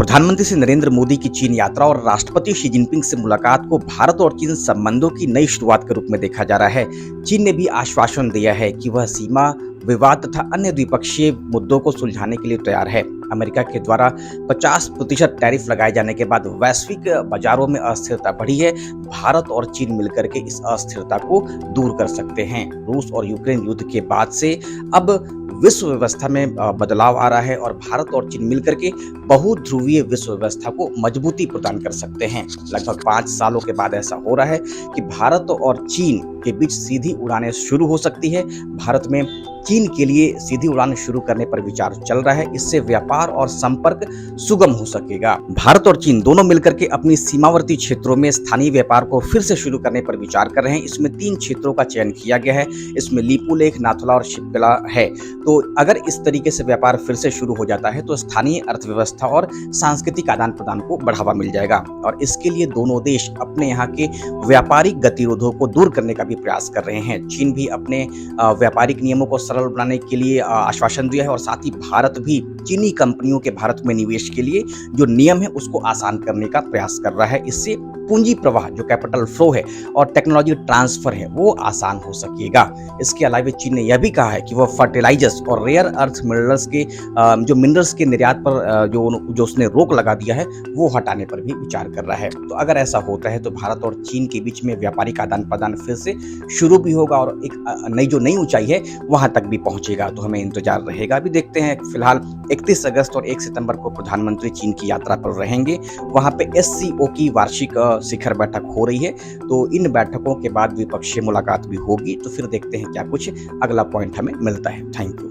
प्रधानमंत्री श्री नरेंद्र मोदी की चीन यात्रा और राष्ट्रपति शी जिनपिंग से मुलाकात को भारत और चीन संबंधों की नई शुरुआत के रूप में देखा जा रहा है। चीन ने भी आश्वासन दिया है कि वह सीमा विवाद तथा अन्य द्विपक्षीय मुद्दों को सुलझाने के लिए तैयार है। अमेरिका के द्वारा 50% टैरिफ लगाए जाने के बाद वैश्विक बाजारों में अस्थिरता बढ़ी है। भारत और चीन मिलकर के इस अस्थिरता को दूर कर सकते हैं। रूस और यूक्रेन युद्ध के बाद से अब विश्व व्यवस्था में बदलाव आ रहा है और भारत और चीन मिलकर के बहुध्रुवीय विश्व व्यवस्था को मजबूती प्रदान कर सकते हैं। लगभग 5 सालों के बाद ऐसा हो रहा है कि भारत और चीन के बीच सीधी उड़ानें शुरू हो सकती है। भारत में चीन के लिए सीधी उड़ान शुरू करने पर विचार चल रहा है। इससे व्यापार और संपर्क सुगम हो सकेगा। भारत और चीन दोनों मिलकर के अपनी सीमावर्ती क्षेत्रों में स्थानीय व्यापार को फिर से शुरू करने पर विचार कर रहे हैं। इसमें 3 क्षेत्रों का चयन किया गया है। इसमें लिपू लेख, नाथुला और शिप्ला है। तो अगर इस तरीके से व्यापार फिर से शुरू हो जाता है तो स्थानीय अर्थव्यवस्था और सांस्कृतिक आदान प्रदान को बढ़ावा मिल जाएगा और इसके लिए दोनों देश अपने यहाँ के व्यापारिक गतिरोधों को दूर करने का भी प्रयास कर रहे हैं। चीन भी अपने व्यापारिक नियमों को सरल बनाने के लिए आश्वासन दिया है और साथ ही भारत भी चीनी कंपनियों के भारत में निवेश के लिए जो नियम है उसको आसान करने का प्रयास कर रहा है। इससे पूंजी प्रवाह जो कैपिटल फ्लो है और टेक्नोलॉजी ट्रांसफर है वो आसान हो सकेगा। इसके अलावा चीन ने यह भी कहा है कि वह फर्टिलाइजर्स और रेयर अर्थ मिनरल्स के जो मिनरल्स के निर्यात पर जो उसने रोक लगा दिया है वो हटाने पर भी विचार कर रहा है। तो अगर ऐसा होता है तो भारत और चीन के बीच में व्यापारिक आदान प्रदान फिर से शुरू भी होगा और एक नई ऊंचाई है वहां तक भी पहुंचेगा। तो हमें इंतजार रहेगा। अभी देखते हैं। फिलहाल 31 अगस्त और 1 सितंबर को प्रधानमंत्री चीन की यात्रा पर रहेंगे। वहां पे SCO की वार्षिक शिखर बैठक हो रही है। तो इन बैठकों के बाद द्विपक्षीय मुलाकात भी होगी। तो फिर देखते हैं क्या कुछ अगला पॉइंट हमें मिलता है। Thank you.